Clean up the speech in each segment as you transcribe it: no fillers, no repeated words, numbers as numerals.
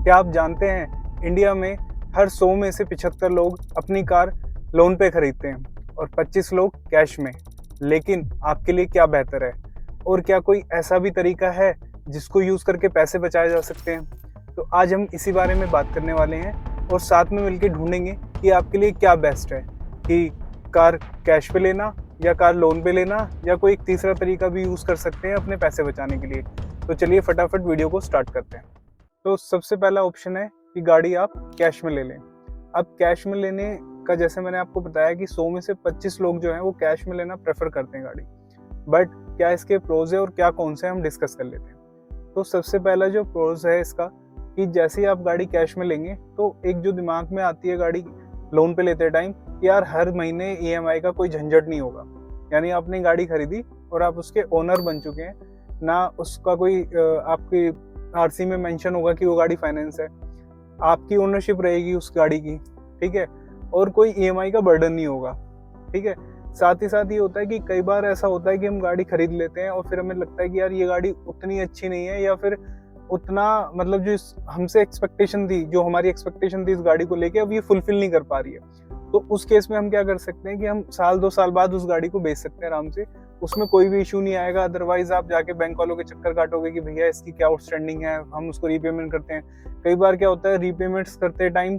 क्या आप जानते हैं इंडिया में हर 100 में से 75 लोग अपनी कार लोन पे खरीदते हैं और 25 लोग कैश में। लेकिन आपके लिए क्या बेहतर है? और क्या कोई ऐसा भी तरीका है जिसको यूज़ करके पैसे बचाए जा सकते हैं? तो आज हम इसी बारे में बात करने वाले हैं और साथ में मिलके ढूँढेंगे कि आपके लिए क्या बेस्ट है, कि कार कैश पे लेना या कार लोन पे लेना या कोई एक तीसरा तरीका भी यूज़ कर सकते हैं अपने पैसे बचाने के लिए। तो चलिए फटाफट वीडियो को स्टार्ट करते हैं। तो सबसे पहला ऑप्शन है कि गाड़ी आप कैश में ले लें। अब कैश में लेने का जैसे मैंने आपको बताया कि 100 में से 25 लोग जो हैं वो कैश में लेना प्रेफर करते हैं गाड़ी। बट क्या इसके प्रोज है और क्या कौन से हम डिस्कस कर लेते हैं। तो सबसे पहला जो प्रोज है इसका कि जैसे ही आप गाड़ी कैश में लेंगे तो एक जो दिमाग में आती है गाड़ी लोन पे लेते टाइम, यार हर महीने ईएमआई का कोई झंझट नहीं होगा। यानी आपने गाड़ी खरीदी और आप उसके ओनर बन चुके हैं, ना उसका कोई आपकी आरसी में मेंशन होगा कि वो गाड़ी फाइनेंस है, आपकी ओनरशिप रहेगी उस गाड़ी की, ठीक है, और कोई ईएमआई का बर्डन नहीं होगा, ठीक है। साथ ही साथ ये होता है कि कई बार ऐसा होता है कि हम गाड़ी खरीद लेते हैं और फिर हमें लगता है कि यार ये गाड़ी उतनी अच्छी नहीं है या फिर उतना मतलब जो हमसे एक्सपेक्टेशन थी, जो हमारी एक्सपेक्टेशन थी इस गाड़ी को लेके, अब ये फुलफिल नहीं कर पा रही है। तो उस केस में हम क्या कर सकते हैं कि हम साल 2 साल बाद उस गाड़ी को बेच सकते हैं आराम से, उसमें कोई भी इशू नहीं आएगा। अदरवाइज आप जाके बैंक वालों के चक्कर काटोगे कि भैया इसकी क्या आउटस्टैंडिंग है, हम उसको रीपेमेंट करते हैं। कई बार क्या होता है, रीपेमेंट्स करते टाइम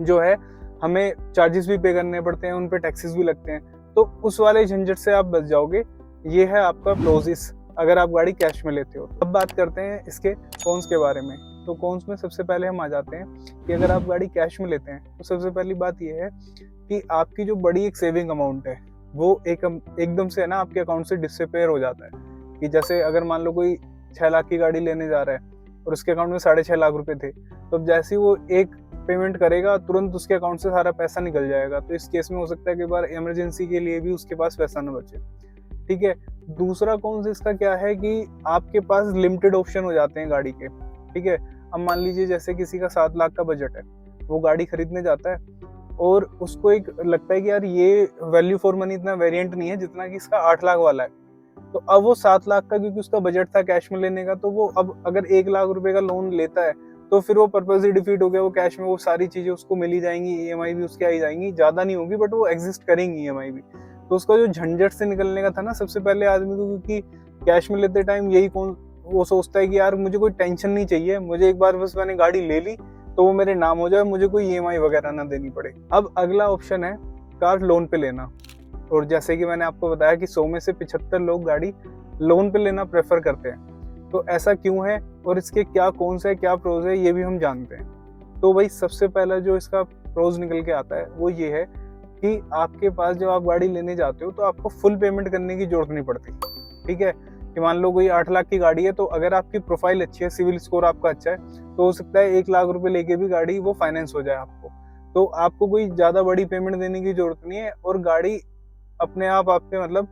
जो है हमें चार्जेस भी पे करने पड़ते हैं, उन पे टैक्सेस भी लगते हैं, तो उस वाले झंझट से आप बच जाओगे। ये है आपका प्रोसेस अगर आप गाड़ी कैश में लेते हो। अब बात करते हैं इसके कॉन्स के बारे में। तो कॉन्स में सबसे पहले हम आ जाते हैं कि अगर आप गाड़ी कैश में लेते हैं तो सबसे पहली बात यह है कि आपकी जो बड़ी एक सेविंग अमाउंट है वो एकदम से है ना आपके अकाउंट से डिसअपेयर हो जाता है। कि जैसे अगर मान लो कोई 6 लाख की गाड़ी लेने जा रहा है और उसके अकाउंट में 6.5 लाख रुपए थे, तो जैसे ही वो एक पेमेंट करेगा तुरंत उसके अकाउंट से सारा पैसा निकल जाएगा। तो इस केस में हो सकता है कि बार इमरजेंसी के लिए भी उसके पास पैसा न बचे, ठीक है। दूसरा कौन इसका क्या है कि आपके पास लिमिटेड ऑप्शन हो जाते हैं गाड़ी के, ठीक है। अब मान लीजिए जैसे किसी का 7 लाख का बजट है, वो गाड़ी खरीदने जाता है और उसको एक लगता है कि यार ये वैल्यू फॉर मनी इतना वेरिएंट नहीं है जितना कि इसका 8 लाख वाला है। तो अब वो 7 लाख का क्योंकि उसका बजट था कैश में लेने का, तो वो अब अगर 1 लाख रुपए का लोन लेता है तो फिर वो पर्पज ही डिफीट हो गया। वो कैश में वो सारी चीजें उसको मिली जाएंगी, ईएमआई भी उसकी आई जाएंगी, ज्यादा नहीं होगी बट वो एग्जिस्ट करेंगी ईएमआई भी। तो उसका जो झंझट से निकलने का था ना सबसे पहले आदमी को, क्योंकि कैश में लेते टाइम यही वो सोचता है कि यार मुझे कोई टेंशन नहीं चाहिए, मुझे एक बार बस मैंने गाड़ी ले ली तो वो मेरे नाम हो जाए, मुझे कोई ईएमआई वगैरह ना देनी पड़े। अब अगला ऑप्शन है कार लोन पे लेना। और जैसे कि मैंने आपको बताया कि 100 में से 75 लोग गाड़ी लोन पे लेना प्रेफर करते हैं। तो ऐसा क्यों है और इसके क्या कौन से क्या प्रोज है ये भी हम जानते हैं। तो भाई सबसे पहला जो इसका प्रोज निकल के आता है वो ये है कि आपके पास जब आप गाड़ी लेने जाते हो तो आपको फुल पेमेंट करने की जरूरत नहीं पड़ती, ठीक है। कि मान लो कोई 8 लाख की गाड़ी है तो अगर आपकी प्रोफाइल अच्छी है, सिविल स्कोर आपका अच्छा है, तो हो सकता है 1 लाख रुपए लेके भी गाड़ी वो फाइनेंस हो जाए आपको। तो आपको कोई ज्यादा बड़ी पेमेंट देने की जरूरत नहीं है और गाड़ी अपने आप आपके मतलब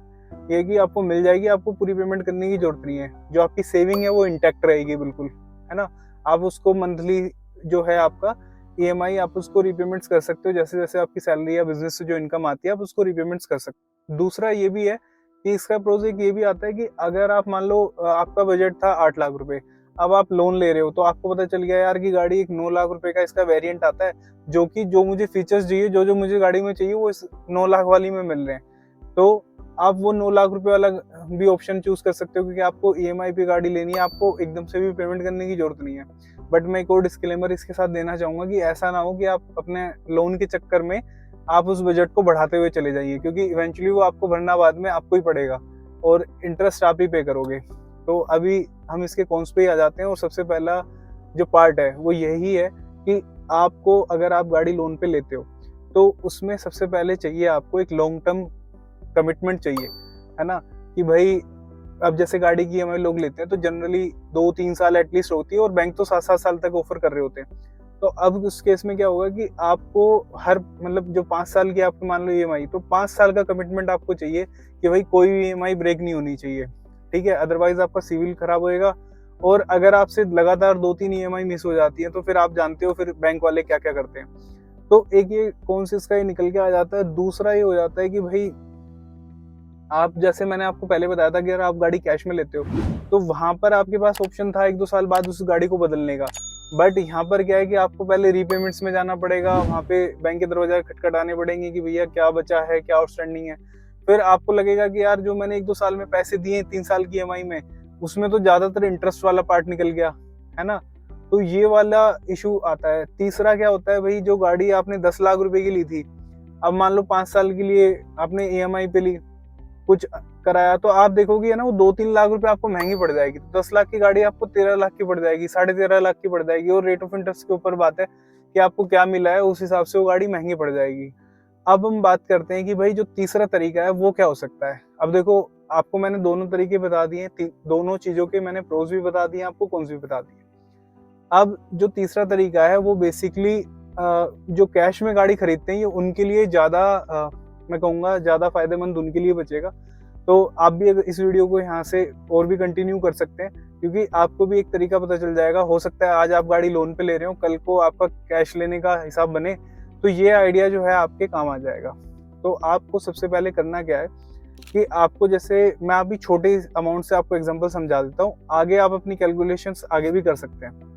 ये कि आपको मिल जाएगी, आपको पूरी पेमेंट करने की जरूरत नहीं है। जो आपकी सेविंग है वो इंटैक्ट रहेगी बिल्कुल, है ना। आप उसको मंथली जो है आपका ईएमआई आप उसको रीपेमेंट्स कर सकते हो, जैसे जैसे आपकी सैलरी या बिजनेस से जो इनकम आती है आप उसको रीपेमेंट्स कर सकते हो। दूसरा ये भी है कि इसका प्रोजेक्ट ये भी आता है कि अगर आप मान लो आपका बजट था 8 लाख रुपए, अब आप लोन ले रहे हो तो आपको पता चल गया यार की गाड़ी एक 9 लाख रुपए का इसका वेरिएंट आता है, जो कि जो मुझे फीचर्स चाहिए, जो जो मुझे गाड़ी में चाहिए वो इस 9 लाख वाली में मिल रहे हैं। तो आप वो 9 लाख रुपए वाला भी ऑप्शन चूज कर सकते हो, क्योंकि आपको ईएमआई पे गाड़ी लेनी है, आपको एकदम से भी पेमेंट करने की जरूरत नहीं है। बट मैं एक और डिस्क्लेमर इसके साथ देना चाहूंगा कि ऐसा ना हो कि आप अपने लोन के चक्कर में आप उस बजट को बढ़ाते हुए चले जाइए, क्योंकि इवेंचुअली वो आपको भरना बाद में आपको ही पड़ेगा और इंटरेस्ट आप ही पे करोगे। तो अभी हम इसके कॉन्स पे ही आ जाते हैं और सबसे पहला जो पार्ट है वो यही है कि आपको अगर आप गाड़ी लोन पे लेते हो तो उसमें सबसे पहले चाहिए आपको एक लॉन्ग टर्म कमिटमेंट चाहिए, है ना। कि भाई अब जैसे गाड़ी की ईएमआई लोग लेते हैं तो जनरली 2-3 साल एटलीस्ट होती है और बैंक तो 7-7 साल तक ऑफर कर रहे होते हैं। तो अब उस केस में क्या होगा कि आपको हर मतलब जो 5 साल की आपकी मान लो ईएमआई, तो 5 साल का कमिटमेंट आपको चाहिए कि भाई कोई भी ईएमआई ब्रेक नहीं होनी चाहिए, ठीक है। अदरवाइज आपका सिविल खराब होएगा और अगर आपसे लगातार 2-3 ईएमआई मिस हो जाती है तो फिर आप जानते हो फिर बैंक वाले क्या क्या करते हैं। तो एक ये कौन सी इसका ये निकल के आ जाता है। दूसरा ये हो जाता है कि भाई आप जैसे मैंने आपको पहले बताया था कि अगर आप गाड़ी कैश में लेते हो तो वहां पर आपके पास ऑप्शन था 1-2 साल बाद उस गाड़ी को बदलने का। बट यहाँ पर क्या है कि आपको पहले रीपेमेंट्स में जाना पड़ेगा, वहाँ पे बैंक के दरवाजा खटखटाने पड़ेंगे कि भैया क्या बचा है, क्या आउटस्टैंडिंग है। फिर आपको लगेगा कि यार जो मैंने 1-2 साल में पैसे दिए 3 साल की ईएमआई में, उसमें तो ज्यादातर इंटरेस्ट वाला पार्ट निकल गया, है ना। तो ये वाला इशू आता है। तीसरा क्या होता है भाई, जो गाड़ी आपने 10 लाख रुपए की ली थी, अब मान लो 5 साल के लिए आपने ईएमआई पे ली, कुछ कराया, तो आप देखोगे है ना वो 2-3 लाख रुपए आपको महंगी पड़ जाएगी। तो 10 लाख की गाड़ी आपको 13 लाख की पड़ जाएगी, 13.5 लाख की पड़ जाएगी। और रेट ऑफ इंटरेस्ट के ऊपर बात है कि आपको क्या मिला है, उस हिसाब से वो गाड़ी महंगी पड़ जाएगी। अब हम बात करते हैं कि भाई जो तीसरा तरीका है वो क्या हो सकता है। अब देखो, आपको मैंने दोनों तरीके बता दिए, दोनों चीजों के मैंने प्रोज भी बता दिए, आपको कौन सी भी बता दिए। अब जो तीसरा तरीका है वो बेसिकली जो कैश में गाड़ी खरीदते हैं, ये उनके लिए ज्यादा मैं कहूँगा ज्यादा फायदेमंद उनके लिए बचेगा। तो आप भी अगर इस वीडियो को यहाँ से और भी कंटिन्यू कर सकते हैं, क्योंकि आपको भी एक तरीका पता चल जाएगा। हो सकता है आज आप गाड़ी लोन पे ले रहे हो, कल को आपका कैश लेने का हिसाब बने, तो ये आइडिया जो है आपके काम आ जाएगा। तो आपको सबसे पहले करना क्या है कि आपको, जैसे मैं अभी छोटे अमाउंट से आपको एग्जांपल समझा देता हूँ, आगे आप अपनी कैलकुलेशंस आगे भी कर सकते हैं।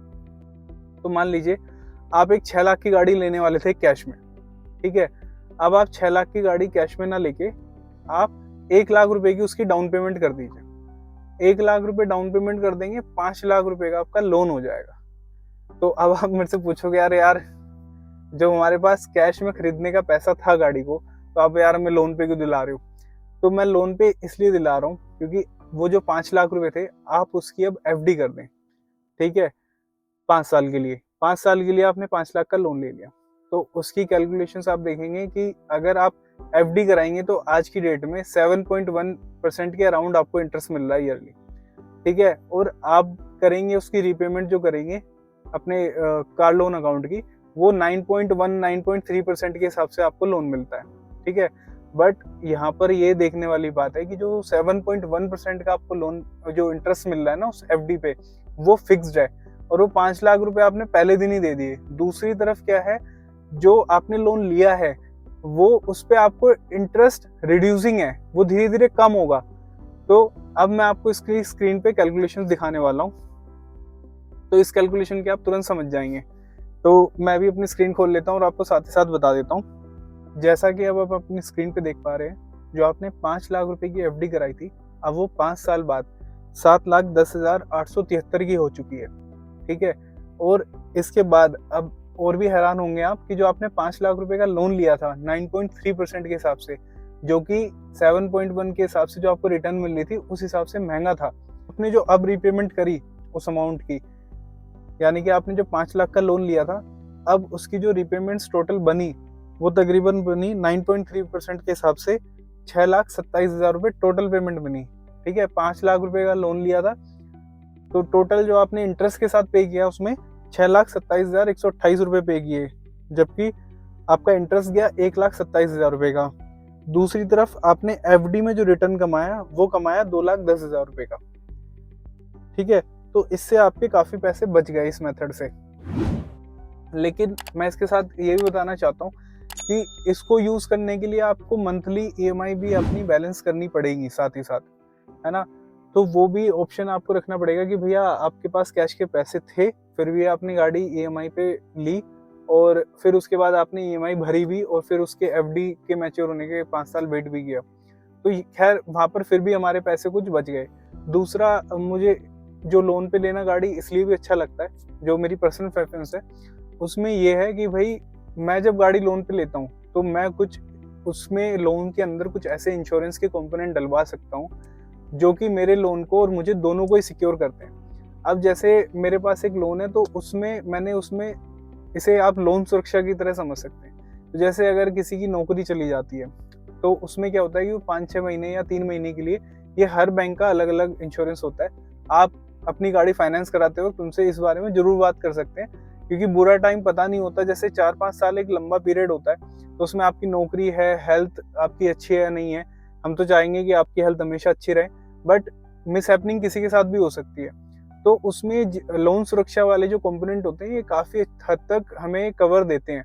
तो मान लीजिए आप एक 6 लाख की गाड़ी लेने वाले थे कैश में, ठीक है। अब आप 6 लाख की गाड़ी कैश में ना लेके आप 1 लाख रुपए की उसकी डाउन पेमेंट कर दीजिए। 1 लाख रुपए डाउन पेमेंट कर देंगे, 5 लाख रुपए का आपका लोन हो जाएगा। तो अब आप मेरे से पूछोगे यार यार जब हमारे पास कैश में खरीदने का पैसा था गाड़ी को, तो आप यार हमें लोन पे क्यों दिला रहे हो। तो मैं लोन पे इसलिए दिला रहा हूँ क्योंकि वो जो 5 लाख रुपए थे आप उसकी अब एफडी कर दें, ठीक है। 5 साल के लिए, 5 साल के लिए आपने 5 लाख का लोन ले लिया, तो उसकी कैलकुलेशंस आप देखेंगे कि अगर आप एफडी कराएंगे तो आज की डेट में 7.1% के अराउंड आपको इंटरेस्ट मिल रहा है ईयरली, ठीक है। और आप करेंगे उसकी रीपेमेंट जो करेंगे अपने कार लोन अकाउंट की, वो 9.3% के हिसाब से आपको लोन मिलता है, ठीक है। बट यहाँ पर ये देखने वाली बात है कि जो 7.1% का आपको लोन जो इंटरेस्ट मिल रहा है ना उस एफडी पे, वो फिक्स्ड है, और वो 5 लाख रुपए आपने पहले दिन ही दे दिए। दूसरी तरफ क्या है, जो आपने लोन लिया है वो उस पे आपको इंटरेस्ट रिड्यूसिंग है, वो धीरे धीरे कम होगा। तो अब मैं आपको इसकी स्क्रीन पे कैलकुलेशन दिखाने वाला हूँ, तो इस कैलकुलेशन के आप तुरंत समझ जाएंगे। तो मैं भी अपनी स्क्रीन खोल लेता हूँ और आपको साथ ही साथ बता देता हूँ। जैसा कि अब आप अपनी स्क्रीन पे देख पा रहे हैं, जो आपने 5 लाख रुपए की एफडी कराई थी, अब वो 5 साल बाद 7,10,873 की हो चुकी है, ठीक है। और इसके बाद अब और भी हैरान होंगे आप कि जो आपने 5 लाख रुपए का लोन लिया था 9.3% के हिसाब से, जो कि 7.1 के हिसाब से जो आपको रिटर्न मिल रही थी उस हिसाब से महंगा था। आपने जो अब रीपेमेंट करी उस अमाउंट की, यानी कि आपने जो 5 लाख का लोन लिया था, अब उसकी जो रिपेमेंट्स टोटल बनी वो तकरीबन बनी 9.3% के हिसाब से 6,27,000 रुपये टोटल पेमेंट बनी, ठीक है। 5 लाख रुपए का लोन लिया था, तो टोटल जो आपने इंटरेस्ट के साथ पे किया उसमें 6,27,128 रुपये पे किए, जबकि आपका इंटरेस्ट गया 1,27,000 रुपये का। दूसरी तरफ आपने एफडी में जो रिटर्न कमाया वो कमाया 2,10,000 रुपये का, ठीक है। तो इससे आपके काफी पैसे बच गए इस मेथड से। लेकिन मैं इसके साथ ये भी बताना चाहता हूँ कि इसको यूज करने के लिए आपको मंथली ईएमआई भी अपनी बैलेंस करनी पड़ेगी साथ ही साथ, है ना। तो वो भी ऑप्शन आपको रखना पड़ेगा कि भैया आपके पास कैश के पैसे थे, फिर भी आपने गाड़ी ईएमआई पे ली, और फिर उसके बाद आपने ईएमआई भरी भी, और फिर उसके एफडी के मैच्योर होने के 5 साल वेट भी किया, तो खैर वहां पर फिर भी हमारे पैसे कुछ बच गए। दूसरा, मुझे जो लोन पे लेना गाड़ी इसलिए भी अच्छा लगता है, जो मेरी पर्सनल प्रेफरेंस है उसमें ये है कि भाई मैं जब गाड़ी लोन पे लेता हूँ तो मैं कुछ उसमें लोन के अंदर कुछ ऐसे इंश्योरेंस के कंपोनेंट डलवा सकता हूँ जो कि मेरे लोन को और मुझे दोनों को ही सिक्योर करते हैं। अब जैसे मेरे पास एक लोन है, तो उसमें इसे आप लोन सुरक्षा की तरह समझ सकते हैं। तो जैसे अगर किसी की नौकरी चली जाती है, तो उसमें क्या होता है कि वो 5-6 महीने या 3 महीने के लिए, ये हर बैंक का अलग अलग इंश्योरेंस होता है। आप अपनी गाड़ी फाइनेंस कराते हो तो उनसे इस बारे में जरूर बात कर सकते हैं, क्योंकि बुरा टाइम पता नहीं होता। जैसे 4-5 साल एक लंबा पीरियड होता है, तो उसमें आपकी नौकरी है, हेल्थ आपकी अच्छी है या नहीं है, हम तो चाहेंगे कि आपकी हेल्थ हमेशा अच्छी रहे, बट मिस हैपनिंग किसी के साथ भी हो सकती है। तो उसमें लोन सुरक्षा वाले जो कंपोनेंट होते हैं ये काफी हद तक हमें कवर देते हैं।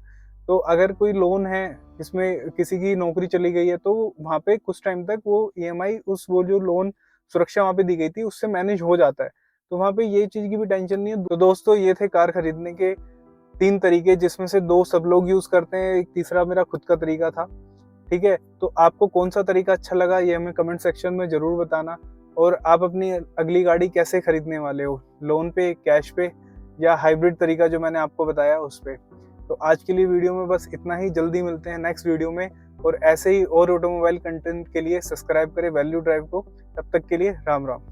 तो अगर कोई लोन है जिसमें किसी की नौकरी चली गई है, तो वहाँ पे कुछ टाइम तक वो ईएमआई वो जो लोन सुरक्षा वहाँ पे दी गई थी उससे मैनेज हो जाता है। तो वहाँ पे ये चीज़ की भी टेंशन नहीं है। तो दोस्तों ये थे कार खरीदने के 3 तरीके, जिसमें से 2 सब लोग यूज़ करते हैं, एक तीसरा मेरा खुद का तरीका था। ठीक है? तो आपको कौन-सा तरीका अच्छा लगा ये हमें कमेंट सेक्शन में ज़रूर बताना। और आप अपनी अगली गाड़ी कैसे खरीदने वाले हो? लोन पे, कैश पे या हाइब्रिड तरीका जो मैंने आपको बताया उस पे। तो आज के लिए वीडियो में बस इतना ही। जल्दी मिलते हैं नेक्स्ट वीडियो में, और ऐसे ही और ऑटोमोबाइल कंटेंट के लिए सब्सक्राइब करें वैल्यू ड्राइव को। तब तक के लिए राम राम।